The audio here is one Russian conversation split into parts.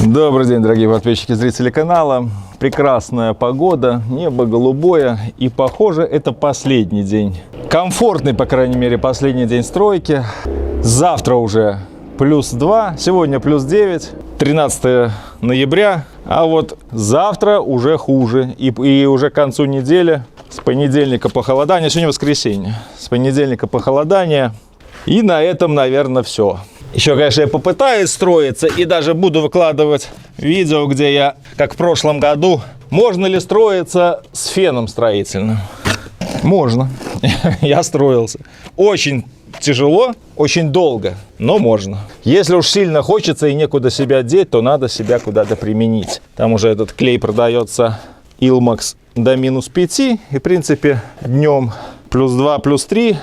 Добрый день, дорогие подписчики и зрители канала. Прекрасная погода, небо голубое, и похоже, это последний день. Комфортный, по крайней мере, последний день стройки. Завтра уже +2, сегодня +9, 13 ноября. А вот завтра уже хуже, и уже к концу недели, с понедельника похолодание, сегодня воскресенье, с понедельника похолодание. И на этом, наверное, все. Еще, конечно, я попытаюсь строиться и даже буду выкладывать видео, где я, как в прошлом году, можно ли строиться с феном строительным. Можно. Я строился. Очень тяжело, очень долго, но можно. Если уж сильно хочется и некуда себя деть, то надо себя куда-то применить. Там уже этот клей продается Ilmax до -5. И, в принципе, днем +2, +3.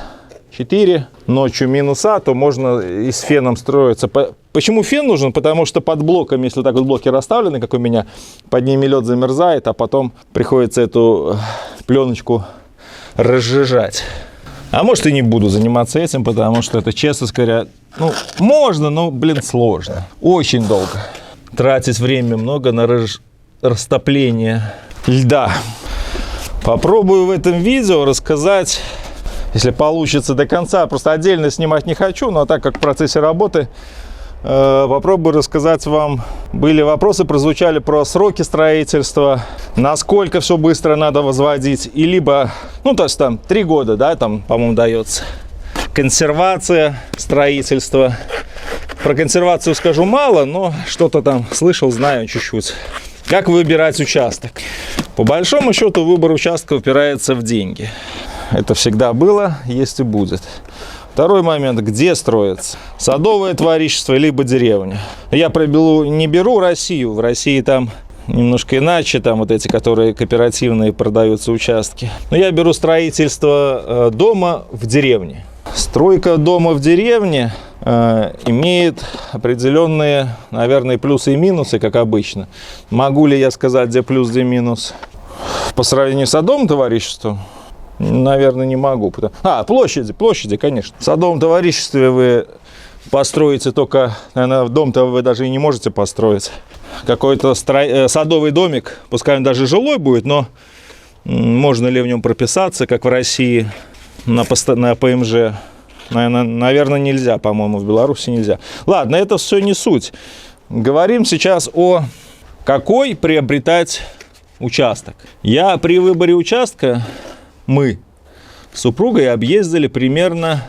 4, ночью -А, то можно и с феном строиться. Почему фен нужен? Потому что под блоками, если так вот блоки расставлены, как у меня, под ними лед замерзает, а потом приходится эту пленочку разжижать. А может, и не буду заниматься этим, потому что это, честно говоря, ну, можно, но, блин, сложно. Очень долго. Тратить время много на растопление льда. Попробую в этом видео рассказать, если получится до конца, просто отдельно снимать не хочу, но так как в процессе работы попробую рассказать вам. Были вопросы, прозвучали про сроки строительства, насколько все быстро надо возводить, и либо, ну, то есть там 3 года, да, там, по-моему, дается. Консервация строительства. Про консервацию скажу мало, но что-то там слышал, знаю чуть-чуть. Как выбирать участок? По большому счету, выбор участка упирается в деньги. Это всегда было, есть и будет. Второй момент, где строится? Садовое товарищество, либо деревня. Я не беру Россию. В России там немножко иначе, там вот эти, которые кооперативные, продаются участки. Но я беру строительство дома в деревне. Стройка дома в деревне имеет определенные, наверное, плюсы и минусы, как обычно. Могу ли я сказать, где плюс, где минус? По сравнению с садовым товариществом? Наверное, не могу. Площади, конечно. В садовом товариществе вы построите только, наверное, дом-то вы даже и не можете построить. Какой-то садовый домик, пускай он даже жилой будет, но можно ли в нем прописаться, как в России, на ПМЖ? Наверное, нельзя, по-моему, в Беларуси нельзя. Ладно, это все не суть. Говорим сейчас о какой приобретать участок. Я при выборе участка, мы с супругой объездили примерно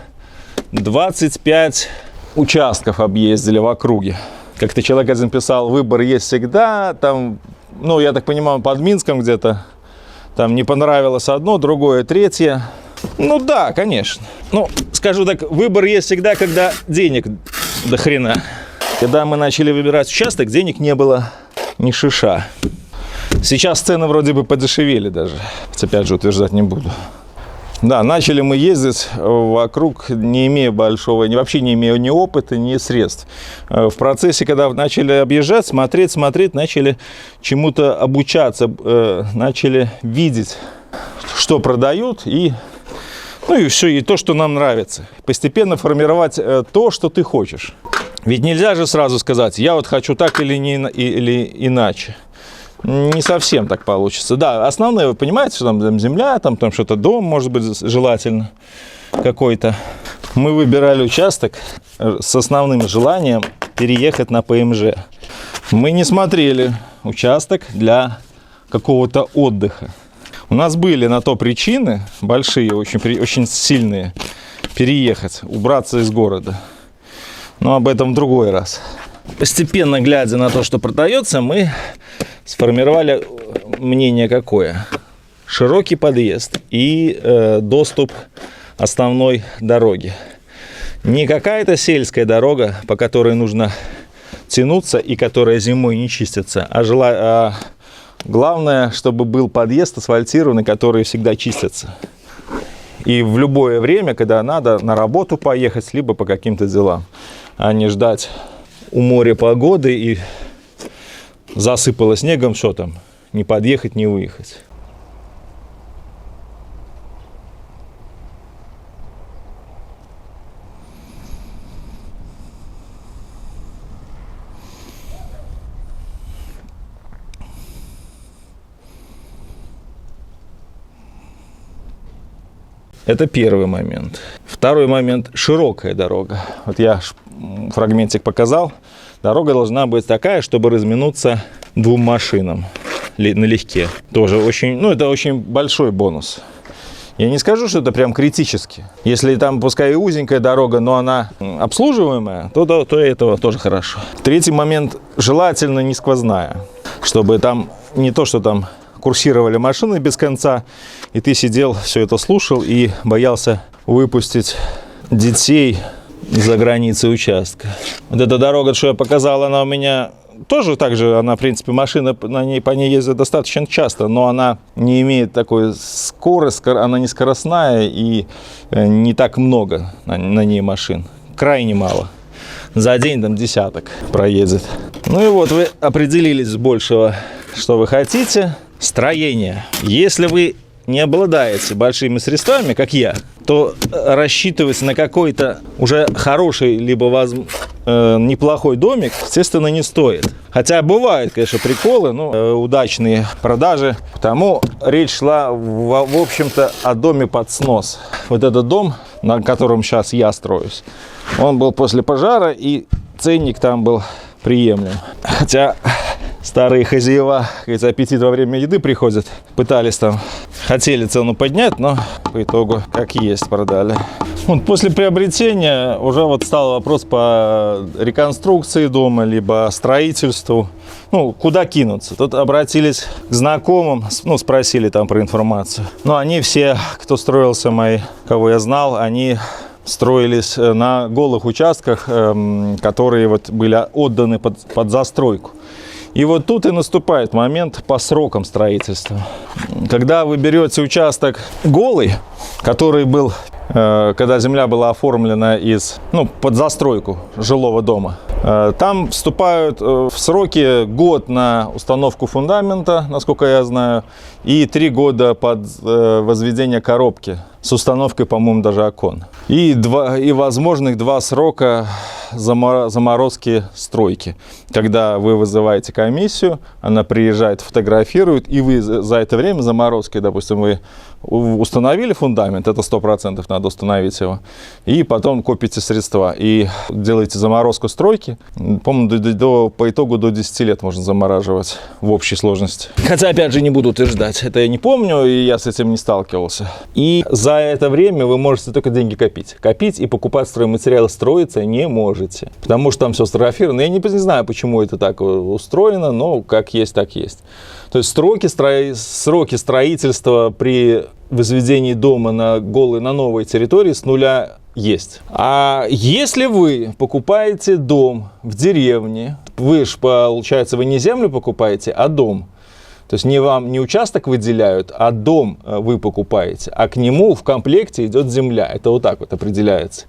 25 участков объездили в округе. Как-то человек один писал, выбор есть всегда. Там, ну, я так понимаю, под Минском где-то. Там не понравилось одно, другое, третье. Ну да, конечно. Ну, скажу так, выбор есть всегда, когда денег до хрена. Когда мы начали выбирать участок, денег не было ни шиша. Сейчас цены вроде бы подешевели даже. Опять же, утверждать не буду. Да, начали мы ездить вокруг, не имея большого, вообще не имея ни опыта, ни средств. В процессе, когда начали объезжать, смотреть, начали чему-то обучаться, начали видеть, что продают, и, ну и все, и то, что нам нравится. Постепенно формировать то, что ты хочешь. Ведь нельзя же сразу сказать, я вот хочу так или иначе. Не совсем так получится. Да, основное, вы понимаете, что там земля, там что-то дом, может быть, желательно какой-то. Мы выбирали участок с основным желанием переехать на ПМЖ. Мы не смотрели участок для какого-то отдыха. У нас были на то причины большие, очень сильные, переехать, убраться из города. Но об этом в другой раз. Постепенно, глядя на то, что продается, мы сформировали мнение какое? Широкий подъезд и доступ основной дороги. Не какая-то сельская дорога, по которой нужно тянуться и которая зимой не чистится, а главное, чтобы был подъезд асфальтированный, который всегда чистится. И в любое время, когда надо на работу поехать, либо по каким-то делам, а не ждать у моря погоды и засыпало снегом, что там, не подъехать, не выехать. Это первый момент. Второй момент – широкая дорога. Вот я фрагментик показал. Дорога должна быть такая, чтобы разминуться двум машинам налегке. Тоже очень, это очень большой бонус. Я не скажу, что это прям критически. Если там, пускай и узенькая дорога, но она обслуживаемая, то этого тоже хорошо. Третий момент – желательно не сквозная. Чтобы там не то, что там курсировали машины без конца, и ты сидел, все это слушал и боялся выпустить детей за границы участка. Вот эта дорога, что я показал, она у меня тоже так же, она, в принципе, машина по ней ездит достаточно часто, но она не имеет такой скорости, она не скоростная и не так много на ней машин, крайне мало. За день там десяток проедет. Ну и вот вы определились с большего, что вы хотите. Строение. Если вы не обладаете большими средствами, как я, то рассчитывать на какой-то уже хороший, либо неплохой домик, естественно, не стоит. Хотя бывают, конечно, приколы, удачные продажи. Потому речь шла, в общем-то, о доме под снос. Вот этот дом, на котором сейчас я строюсь, он был после пожара, и ценник там был приемлем. Хотя старые хозяева, аппетит во время еды приходит, пытались там, хотели цену поднять, но по итогу как есть продали. Вот после приобретения уже стал вопрос по реконструкции дома, либо строительству. Куда кинуться? Тут обратились к знакомым, спросили там про информацию. Но они все, кто строился, кого я знал, они строились на голых участках, которые были отданы под застройку. И вот тут и наступает момент по срокам строительства. Когда вы берете участок голый, который был, когда земля была оформлена под застройку жилого дома, там вступают в сроки год на установку фундамента, насколько я знаю, и 3 года под возведение коробки с установкой, по-моему, даже окон. И возможных 2 срока заморозки стройки. Когда вы вызываете комиссию, она приезжает, фотографирует, и вы за это время заморозки, допустим, вы установили фундамент, это 100% надо установить его, и потом копите средства и делаете заморозку стройки. По-моему, по итогу до 10 лет можно замораживать в общей сложности. Хотя, опять же, не буду утверждать, это я не помню, и я с этим не сталкивался. И за это время вы можете только деньги копить. Копить и покупать стройматериалы, строиться не можете, потому что там все сфотографировано. Я не знаю, почему это так устроено, но как есть, так есть. То есть сроки строительства при возведении дома на новой территории с нуля есть. А если вы покупаете дом в деревне, получается, вы не землю покупаете, а дом. То есть вам не участок выделяют, а дом вы покупаете, а к нему в комплекте идет земля. Это вот так вот определяется.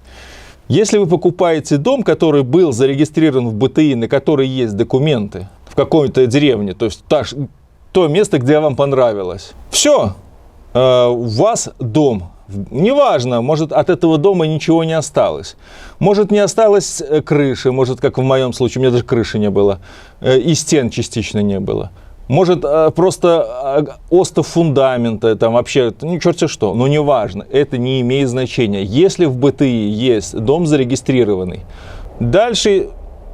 Если вы покупаете дом, который был зарегистрирован в БТИ, на который есть документы в какой-то деревне, то есть то место, где вам понравилось, все, у вас дом. Неважно, может, от этого дома ничего не осталось. Может, не осталось крыши, может, как в моем случае, у меня даже крыши не было, и стен частично не было. Может, просто остов фундамента, там вообще, черти что, но неважно, это не имеет значения. Если в БТИ есть дом зарегистрированный, дальше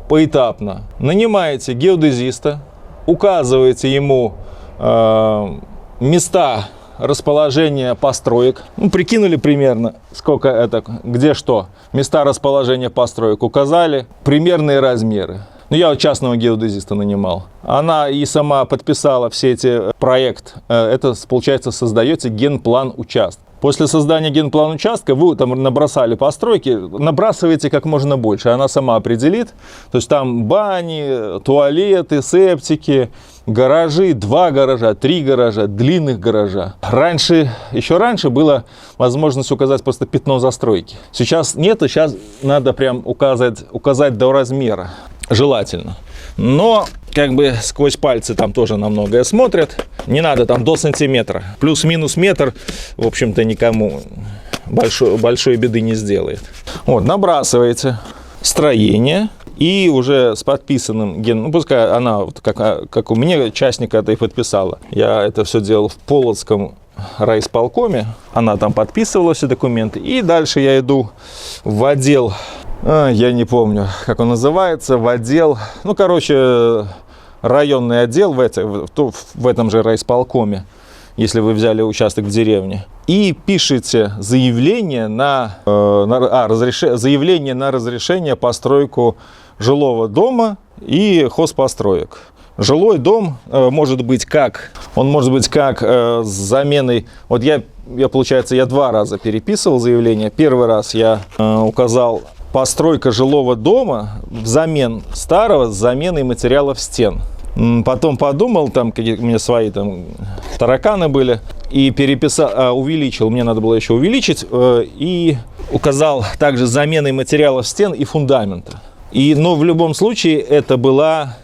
поэтапно нанимаете геодезиста, указываете ему места расположения построек. Прикинули примерно, сколько это, где что. Места расположения построек указали, примерные размеры. Я частного геодезиста нанимал. Она и сама подписала все эти проекты. Это, получается, создаете генплан участка. После создания генплана участка вы там набросали постройки, набрасываете как можно больше. Она сама определит. То есть там бани, туалеты, септики, гаражи, 2 гаража, 3 гаража, длинных гаража. Еще раньше была возможность указать просто пятно застройки. Сейчас нет, сейчас надо прям указать до размера. Желательно. Но сквозь пальцы там тоже на многое смотрят. Не надо там до сантиметра. Плюс-минус метр, в общем-то, никому большой беды не сделает. Набрасываете строение. И уже с подписанным пускай она, как у меня, частник это и подписала. Я это все делал в Полоцком райисполкоме. Она там подписывала все документы. И дальше я иду в отдел, я не помню, как он называется, в отдел, ну, короче, районный отдел в этом же райисполкоме, если вы взяли участок в деревне. И пишите заявление на разрешение постройку жилого дома и хозпостроек. Жилой дом может быть как с заменой. Вот получается, я 2 раза переписывал заявление. Первый раз я указал постройка жилого дома взамен старого с заменой материалов стен. Потом подумал, там какие-то у меня свои там тараканы были, и переписал, увеличил, мне надо было еще увеличить, и указал также заменой материалов стен и фундамента. Но в любом случае это была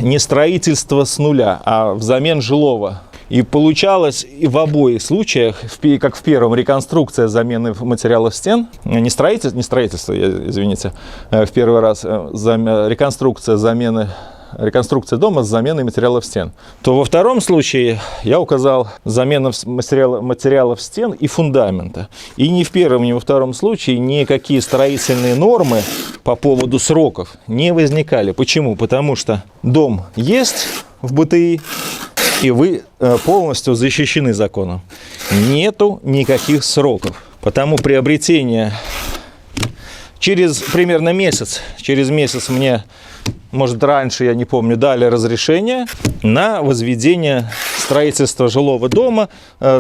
не строительство с нуля, а взамен жилого. И получалось и в обоих случаях, как в первом, реконструкция замены материалов стен, не строительство, извините, в первый раз, реконструкция дома с заменой материалов стен, то во втором случае я указал замену материалов стен и фундамента. И ни в первом, ни во втором случае никакие строительные нормы по поводу сроков не возникали. Почему? Потому что дом есть в БТИ, и вы полностью защищены законом. Нету никаких сроков. Потому приобретение через примерно месяц, мне, может, раньше, я не помню, дали разрешение на возведение строительства жилого дома,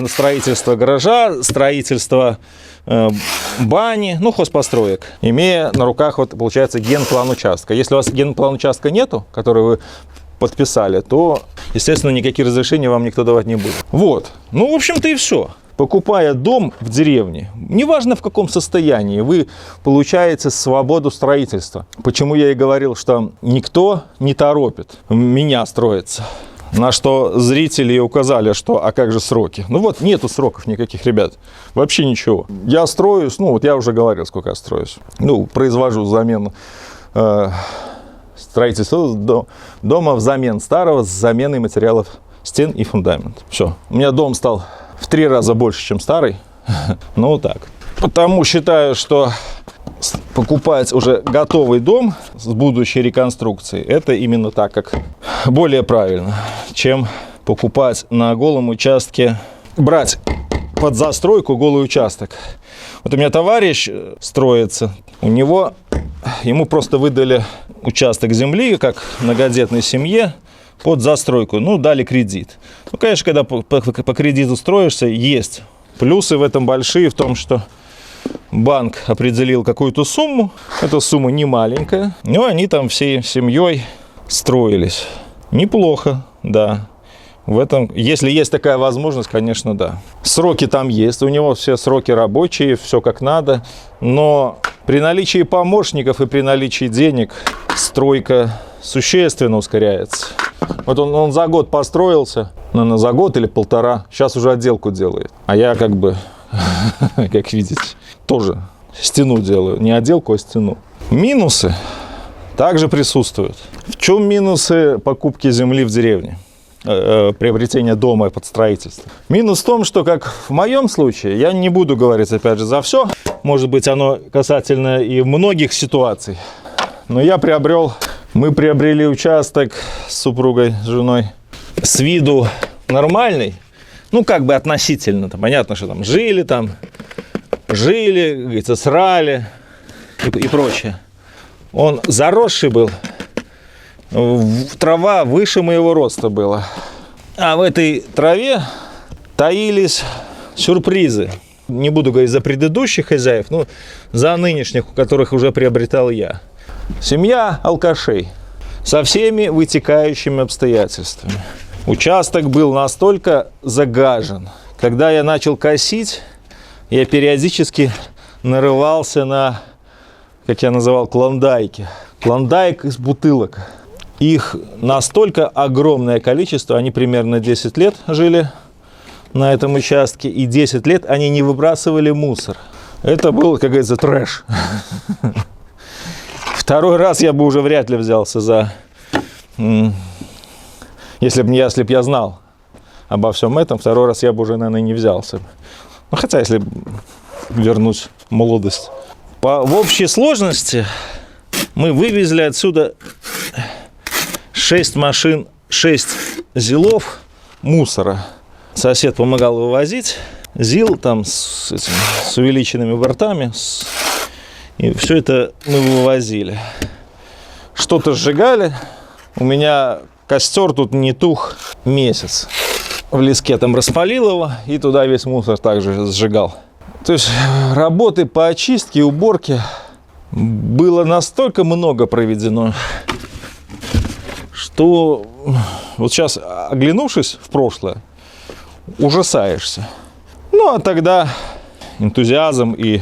строительство гаража, строительство бани, ну, хозпостроек, имея на руках, вот, получается, генплан участка. Если у вас генплан участка нету, который вы подписали, то, естественно, никакие разрешения вам никто давать не будет. Вот. Ну, в общем-то, и все. Покупая дом в деревне, неважно в каком состоянии, вы получаете свободу строительства. Почему я и говорил, что никто не торопит меня строиться. На что зрители указали, что а как же сроки? Ну вот, нету сроков никаких, ребят. Вообще ничего. Я строюсь, ну вот я уже говорил, сколько я строюсь. Ну, произвожу замену строительства дома взамен старого с заменой материалов стен и фундамент. Все. У меня дом стал в 3 раза больше, чем старый. Ну, вот так. Потому считаю, что покупать уже готовый дом с будущей реконструкцией, это именно так, как более правильно, чем покупать на голом участке, брать под застройку голый участок. Вот у меня товарищ строится, ему просто выдали участок земли, как многодетной семье, под застройку, ну, дали кредит. Ну, конечно, когда по кредиту строишься, есть плюсы в этом большие, в том, что банк определил какую-то сумму, эта сумма не маленькая, но они там всей семьей строились. Неплохо, да. В этом, если есть такая возможность, конечно, да. Сроки там есть, у него все сроки рабочие, все как надо, но при наличии помощников и при наличии денег стройка существенно ускоряется. Вот он за год построился, наверное, за год или 1,5, сейчас уже отделку делает. А я как бы, как видите, тоже стену делаю, не отделку, а стену. Минусы также присутствуют. В чем минусы покупки земли в деревне? Приобретение дома под строительство. Минус в том, что, как в моем случае, я не буду говорить, опять же, за все, может быть, оно касательно и многих ситуаций, но мы приобрели участок с супругой, с женой, с виду нормальный, ну, как бы относительно, там, понятно, что там жили, говорится, срали и прочее. Он заросший был, трава выше моего роста была. А в этой траве таились сюрпризы. Не буду говорить за предыдущих хозяев, но за нынешних, у которых уже приобретал я. Семья алкашей со всеми вытекающими обстоятельствами. Участок был настолько загажен. Когда я начал косить, я периодически нарывался на, как я называл, клондайки. Клондайк из бутылок. Их настолько огромное количество, они примерно 10 лет жили на этом участке, и 10 лет они не выбрасывали мусор. Это был, как говорится, трэш. Второй раз я бы уже вряд ли взялся за... Если б я знал обо всем этом, второй раз я бы уже, наверное, не взялся. Ну, хотя, если вернуть молодость. В общей сложности мы вывезли отсюда 6 машин, 6 ЗИЛов мусора. Сосед помогал вывозить. ЗИЛ там с увеличенными бортами. И все это мы вывозили. Что-то сжигали. У меня костер тут не тух месяц. В леске там распалил его и туда весь мусор также сжигал. То есть работы по очистке и уборке было настолько много проведено, что вот сейчас, оглянувшись в прошлое, ужасаешься. Ну, а тогда энтузиазм и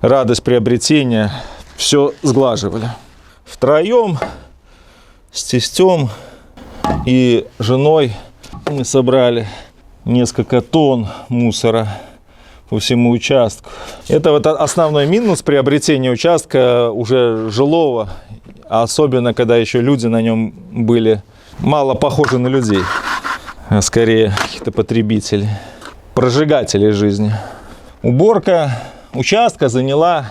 радость приобретения все сглаживали. Втроем с тестем и женой мы собрали несколько тонн мусора по всему участку. Это вот основной минус приобретения участка уже жилого, особенно когда еще люди на нем были мало похожи на людей, а скорее каких-то потребителей, прожигателей жизни. Уборка участка заняла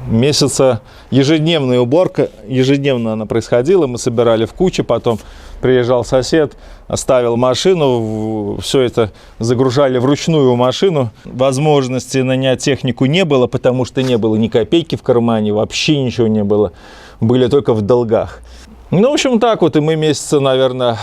месяца, ежедневная уборка, ежедневно она происходила, мы собирали в кучу, потом приезжал сосед, оставил машину, все это загружали вручную машину. Возможности нанять технику не было, потому что не было ни копейки в кармане, вообще ничего не было, были только в долгах. Ну, в общем, так вот, и мы месяца, наверное,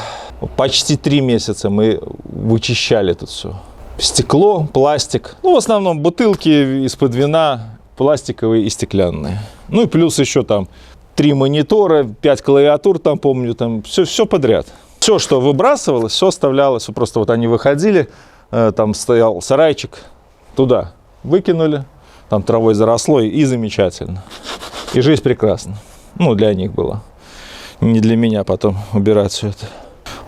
почти 3 месяца мы вычищали тут все. Стекло, пластик, ну, в основном бутылки из-под вина, пластиковые и стеклянные. Ну и плюс еще там 3 монитора, 5 клавиатур, там помню, там все подряд. Все, что выбрасывалось, все оставлялось. Просто вот они выходили, там стоял сарайчик, туда выкинули, там травой заросло, и замечательно. И жизнь прекрасна. Ну, для них была. Не для меня потом убирать все это.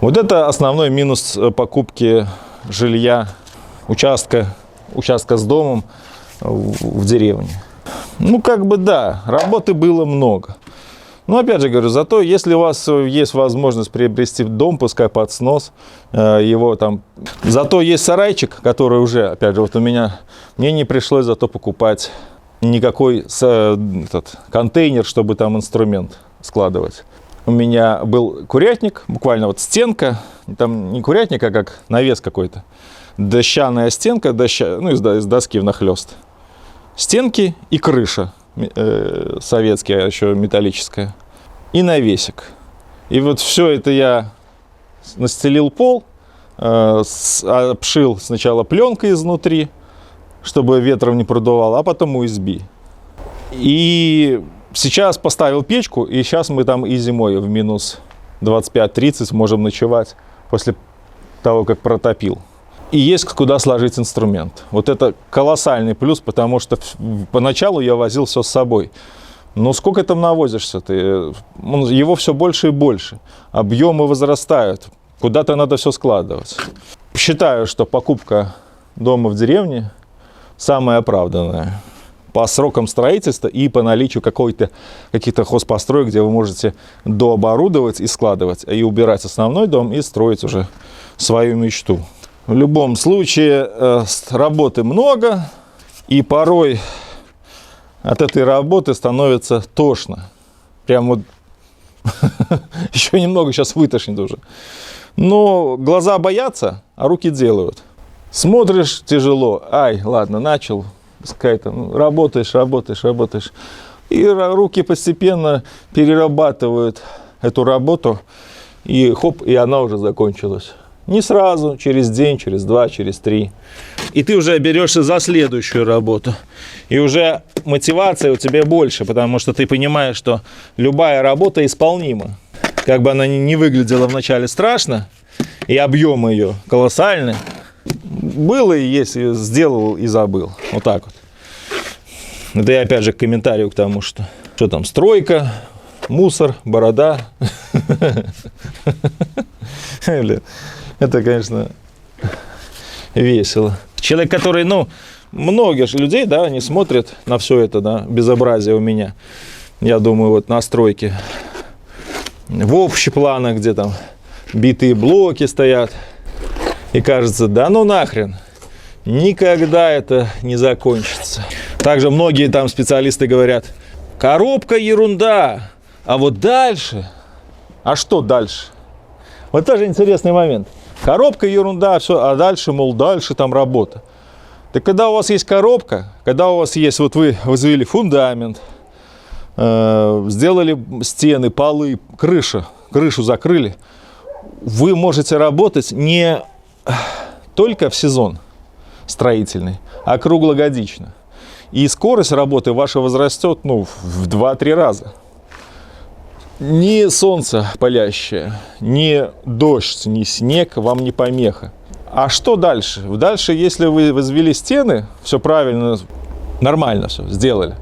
Вот это основной минус покупки жилья, участка с домом в деревне. Ну, как бы да, работы было много. Но опять же говорю, зато если у вас есть возможность приобрести дом, пускай под снос, его там... Зато есть сарайчик, который уже, опять же, вот у меня, мне не пришлось зато покупать никакой контейнер, чтобы там инструмент складывать. У меня был курятник, буквально вот стенка, там не курятник, а как навес какой-то. Дощаная стенка, ну, из доски внахлёст. Стенки и крыша советская, еще металлическая, и навесик. И вот все это я настелил пол, обшил сначала пленкой изнутри, чтобы ветром не продувало, а потом USB. И сейчас поставил печку, и сейчас мы там и зимой в минус 25-30 можем ночевать после того, как протопил. И есть куда сложить инструмент. Вот это колоссальный плюс, потому что поначалу я возил все с собой. Но сколько там навозишься ты? Его все больше и больше. Объемы возрастают. Куда-то надо все складывать. Считаю, что покупка дома в деревне самая оправданная. По срокам строительства и по наличию каких-то хозпостроек, где вы можете дооборудовать и складывать, и убирать основной дом и строить уже свою мечту. В любом случае, работы много, и порой от этой работы становится тошно. Прям вот еще немного сейчас вытошнит уже. Но глаза боятся, а руки делают. Смотришь тяжело, ай, ладно, начал, работаешь. И руки постепенно перерабатывают эту работу, и хоп, и она уже закончилась. Не сразу, через день, через 2, через 3. И ты уже берешься за следующую работу. И уже мотивация у тебя больше, потому что ты понимаешь, что любая работа исполнима. Как бы она ни выглядела вначале страшно, и объем ее колоссальный, было и есть, и сделал и забыл. Вот так вот. Это я опять же к комментарию к тому, что там стройка, мусор, борода. Это, конечно, весело. Человек, который, многие же людей, да, они смотрят на все это, да, безобразие у меня. Я думаю, вот на стройке. В общих планах, где там битые блоки стоят, И кажется, да ну нахрен, никогда это не закончится. Также многие там специалисты говорят, коробка ерунда, а вот дальше, а что дальше? Вот тоже интересный момент. Коробка ерунда, все, а дальше, мол, дальше там работа. Так когда у вас есть коробка, когда у вас есть, вот вы возвели фундамент, сделали стены, полы, крышу закрыли, вы можете работать не только в сезон строительный, а круглогодично. И скорость работы ваша возрастет в 2-3 раза. Ни солнце палящее, ни дождь, ни снег вам не помеха. А что дальше? Дальше, если вы возвели стены, все правильно, нормально все сделали.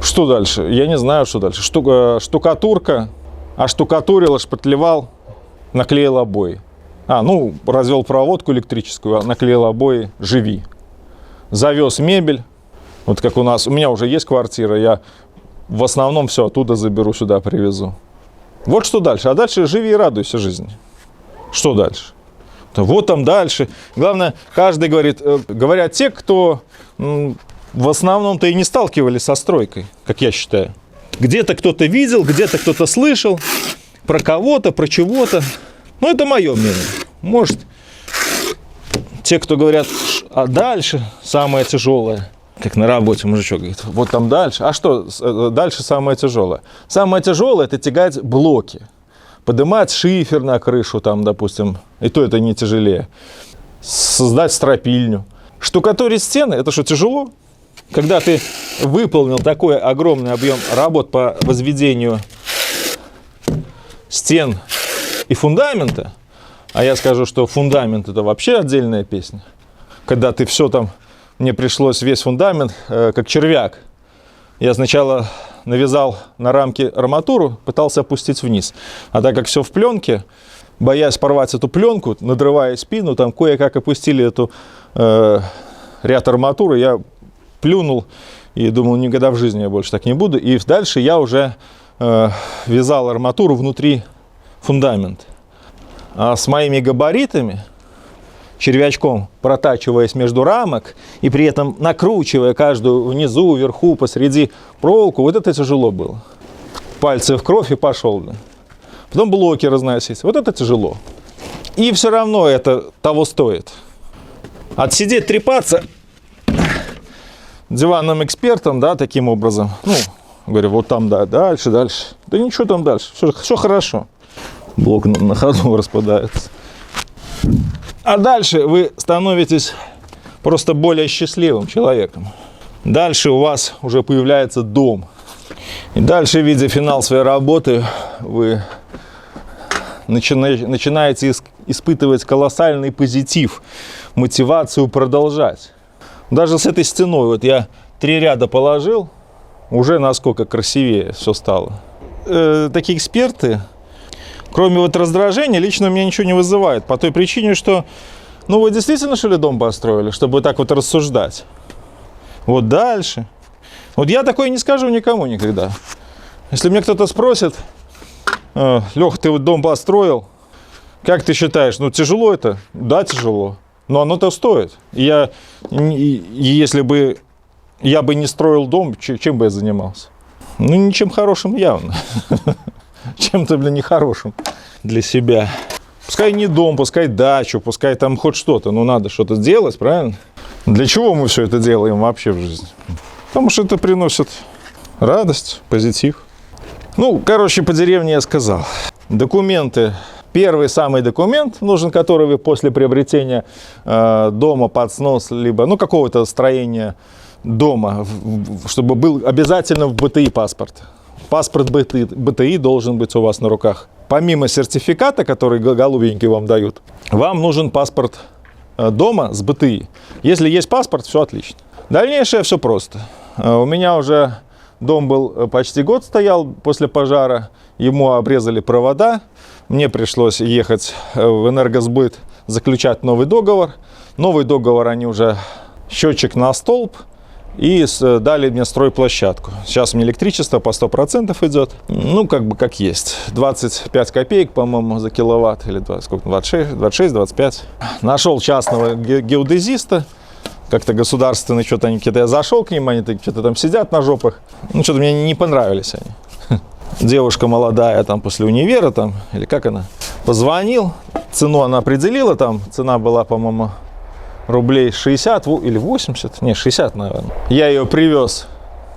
Что дальше? Я не знаю, что дальше. Штукатурка, оштукатурил, шпатлевал, наклеил обои. Развел проводку электрическую, наклеил обои, живи. Завез мебель. Вот как у меня уже есть квартира, я в основном все оттуда заберу, сюда привезу. Вот что дальше. А дальше живи и радуйся жизни. Что дальше? Вот там дальше. Главное, каждый говорят те, кто в основном-то и не сталкивались со стройкой, как я считаю. Где-то кто-то видел, где-то кто-то слышал про кого-то, про чего-то. Это мое мнение. Может, те, кто говорят, а дальше самое тяжелое. Как на работе мужичок говорит, вот там дальше. А что дальше самое тяжелое? Самое тяжелое – это тягать блоки. Поднимать шифер на крышу, там, допустим, и то это не тяжелее. Создать стропильню. Штукатурить стены – это что, тяжело? Когда ты выполнил такой огромный объем работ по возведению стен и фундамента, а я скажу, что фундамент – это вообще отдельная песня, когда ты все там, мне пришлось весь фундамент, как червяк. Я сначала навязал на рамке арматуру, пытался опустить вниз. А так как все в пленке, боясь порвать эту пленку, надрывая спину, там кое-как опустили эту ряд арматуры, я плюнул и думал, никогда в жизни я больше так не буду. И дальше я уже вязал арматуру внутри фундамента. А с моими габаритами, червячком протачиваясь между рамок и при этом накручивая каждую внизу, вверху, посреди проволоку, вот это тяжело было. Пальцы в кровь и пошел. Да. Потом блоки разносить. Вот это тяжело. И все равно это того стоит. Отсидеть, трепаться диванным экспертом, да, таким образом. Говорю, вот там, да, дальше. Да ничего там дальше. Все хорошо. Блок на ходу распадается. А дальше вы становитесь просто более счастливым человеком. Дальше у вас уже появляется дом. И дальше, видя финал своей работы, вы начинаете испытывать колоссальный позитив, мотивацию продолжать. Даже с этой стеной, вот я 3 ряда положил, уже насколько красивее все стало. Такие эксперты, кроме вот раздражения, лично у меня ничего не вызывает. По той причине, что, вы действительно, что ли, дом построили, чтобы так вот рассуждать? Вот дальше. Вот я такое не скажу никому никогда. Если мне кто-то спросит, Леха, ты вот дом построил, как ты считаешь, тяжело это? Да, тяжело. Но оно-то стоит. И если бы я бы не строил дом, чем бы я занимался? Ничем хорошим явно. Чем-то, нехорошим для себя. Пускай не дом, пускай дачу, пускай там хоть что-то, но надо что-то делать, правильно? Для чего мы все это делаем вообще в жизни? Потому что это приносит радость, позитив. По деревне я сказал. Документы. Первый самый документ нужен, который вы после приобретения дома под снос, либо какого-то строения дома, чтобы был обязательно в БТИ паспорт. Паспорт БТИ должен быть у вас на руках. Помимо сертификата, который голубенький вам дают, вам нужен паспорт дома с БТИ. Если есть паспорт, все отлично. Дальнейшее все просто. У меня уже дом был почти год стоял после пожара. Ему обрезали провода. Мне пришлось ехать в Энергосбыт, заключать новый договор. Новый договор они уже счетчик на столб и дали мне стройплощадку. Сейчас мне электричество по 100% идет. Ну, как бы как есть. 25 копеек, по-моему, за киловатт. Или сколько? 26-25. Нашел частного геодезиста. Как-то государственный, что-то они какие-то. Я зашел к ним, они что-то там сидят на жопах. Ну, что-то мне не понравились они. Девушка молодая там после универа, там, или как она, позвонил. Цену она определила, там цена была, по-моему, рублей 60 или 80, не, 60, наверное. Я ее привез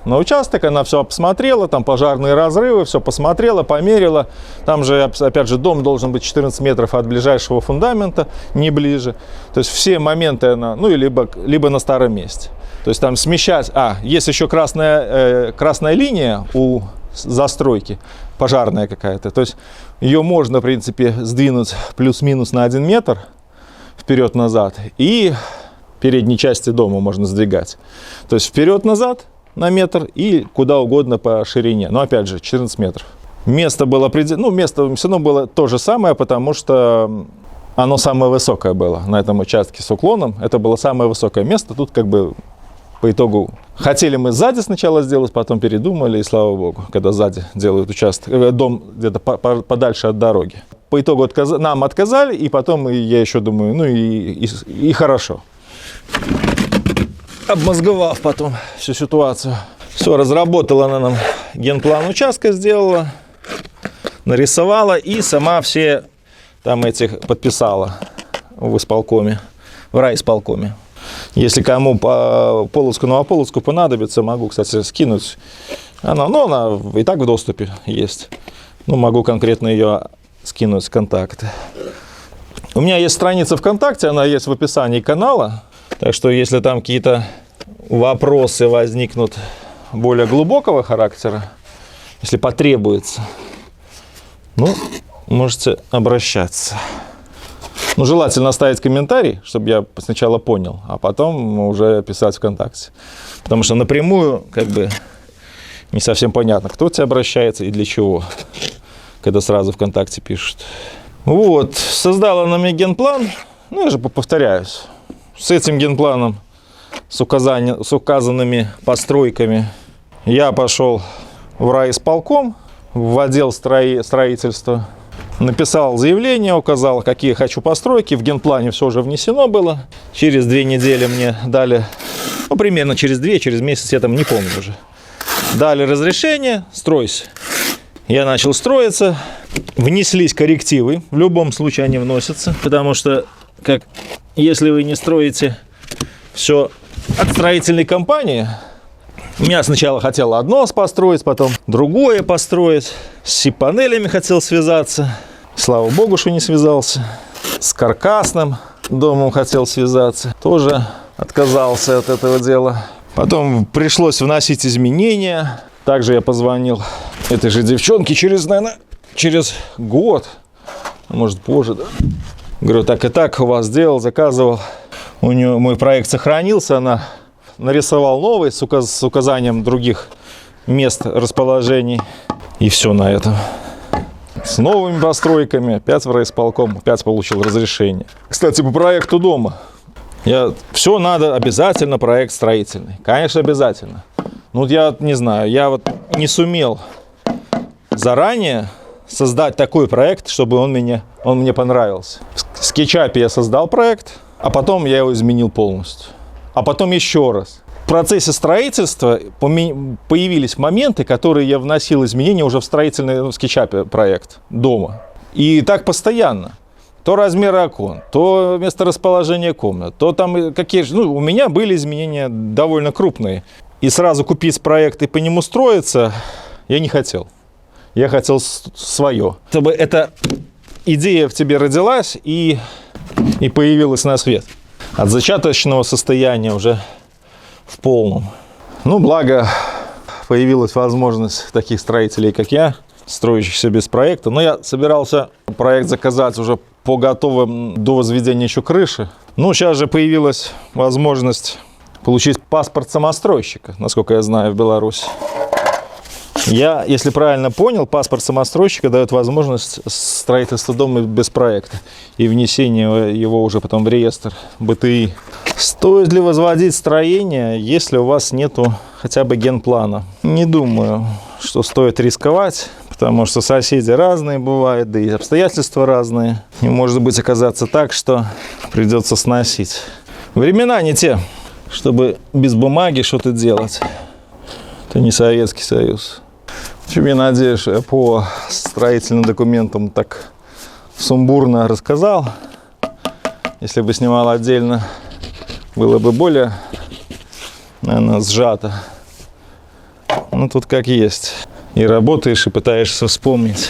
на участок, она все посмотрела, там пожарные разрывы, все посмотрела, померила. Там же, опять же, дом должен быть 14 метров от ближайшего фундамента, не ближе. То есть все моменты она, ну, либо на старом месте. То есть там смещать, есть еще красная линия у застройки, пожарная какая-то. То есть ее можно, в принципе, сдвинуть плюс-минус на 1 метр вперед-назад, и передней части дома можно сдвигать. То есть вперед-назад на метр и куда угодно по ширине. Но опять же, 14 метров. Место было место все равно было то же самое, потому что оно самое высокое было на этом участке с уклоном. Это было самое высокое место. Тут как бы по итогу хотели мы сзади сначала сделать, потом передумали, и слава богу, когда сзади делают участок, дом где-то подальше от дороги. По итогу нам отказали, и потом я еще думаю, ну и хорошо. Обмозговав потом всю ситуацию. Все, разработала она нам генплан участка, сделала, нарисовала и сама все там этих подписала в исполкоме, в райисполкоме. Если кому по Полоцку, Новополоцку понадобится, могу, кстати, скинуть. Она и так в доступе есть. Ну, могу конкретно ее скинуть с контакта. У меня есть страница ВКонтакте, она есть в описании канала. Так что, если там какие-то вопросы возникнут более глубокого характера, если потребуется, ну, можете обращаться. Ну, желательно оставить комментарий, чтобы я сначала понял, а потом уже писать ВКонтакте. Потому что напрямую, как бы, не совсем понятно, кто к тебе обращается и для чего, когда сразу ВКонтакте пишут. Вот, создала она мне генплан, ну, я же повторяюсь, с этим генпланом, с указанными постройками, я пошел в райисполком, в отдел строительства, написал заявление, указал, какие хочу постройки, в генплане все уже внесено было, через 2 недели мне дали, ну, примерно через 2, через месяц, я там не помню уже, дали разрешение, стройся. Я начал строиться, внеслись коррективы, в любом случае они вносятся, потому что, если вы не строите все от строительной компании, я сначала хотел одно построить, потом другое построить, с СИП-панелями хотел связаться, слава богу, что не связался, с каркасным домом хотел связаться, тоже отказался от этого дела. Потом пришлось вносить изменения. Также я позвонил этой же девчонке через год, может позже, да? Говорю, так и так у вас сделал, заказывал. У нее мой проект сохранился, она нарисовал новый с указанием других мест расположений. И все на этом. С новыми постройками, опять в райисполком, опять получил разрешение. Кстати, по проекту дома. Все надо обязательно проект строительный. Конечно, обязательно. Ну, я не знаю, я вот не сумел заранее создать такой проект, чтобы он мне понравился. В SketchUp я создал проект, а потом я его изменил полностью. А потом еще раз. В процессе строительства появились моменты, которые я вносил изменения уже в строительный в SketchUp проект дома. И так постоянно. То размер окон, то месторасположение комнат, то там у меня были изменения довольно крупные. И сразу купить проект и по нему строиться я не хотел. Я хотел свое. Чтобы эта идея в тебе родилась и появилась на свет. От зачаточного состояния уже в полном. Ну, благо, появилась возможность таких строителей, как я, строящихся без проекта. Но я собирался проект заказать уже по готовым до возведения еще крыши. Ну, сейчас же появилась возможность получить паспорт самостройщика, насколько я знаю, в Беларуси. Если правильно понял, паспорт самостройщика дает возможность строительства дома без проекта и внесения его уже потом в реестр БТИ. Стоит ли возводить строение, если у вас нету хотя бы генплана? Не думаю, что стоит рисковать, потому что соседи разные бывают, да и обстоятельства разные. И может быть оказаться так, что придется сносить. Времена не те, чтобы без бумаги что-то делать. Это не Советский Союз. В общем, я надеюсь, что я по строительным документам так сумбурно рассказал. Если бы снимал отдельно, было бы более, наверное, сжато. Ну, тут как есть. И работаешь, и пытаешься вспомнить.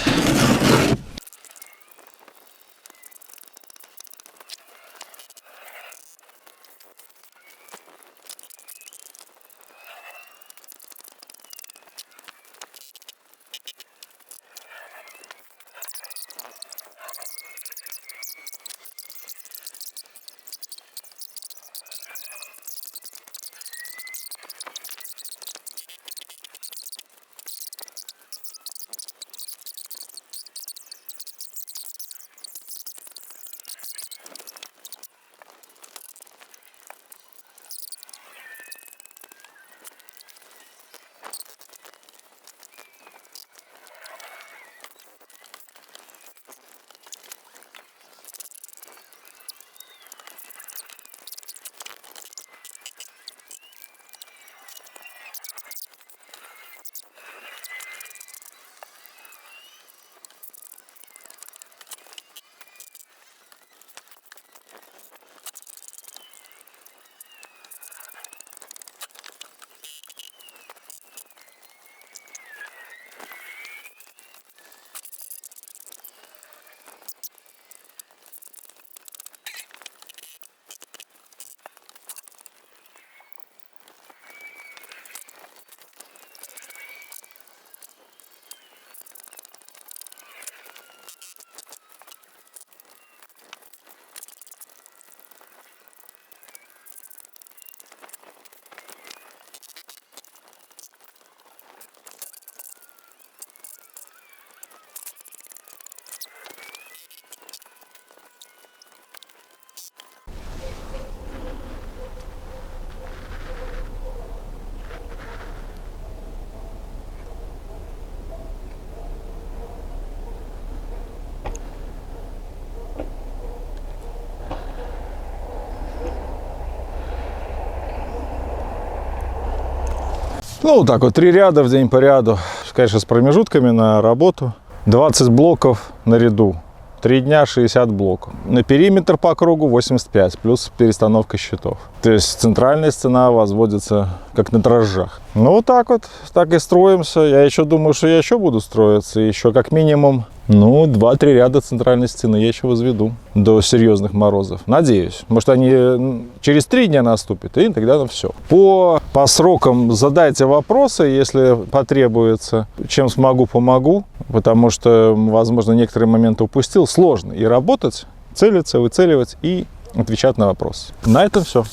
Ну, вот так вот, 3 ряда в день по ряду. Конечно, с промежутками на работу. 20 блоков на ряду. 3 дня 60 блоков. На периметр по кругу 85, плюс перестановка щитов. То есть центральная стена возводится как на дрожжах. Ну, вот так вот, так и строимся. Я еще думаю, что я еще буду строиться. Еще как минимум, ну, 2-3 ряда центральной стены я еще возведу до серьезных морозов. Надеюсь. Может, они через 3 дня наступят, и тогда там все. По срокам задайте вопросы, если потребуется. Чем смогу, помогу. Потому что, возможно, некоторые моменты упустил. Сложно и работать, целиться, выцеливать и отвечать на вопросы. На этом все.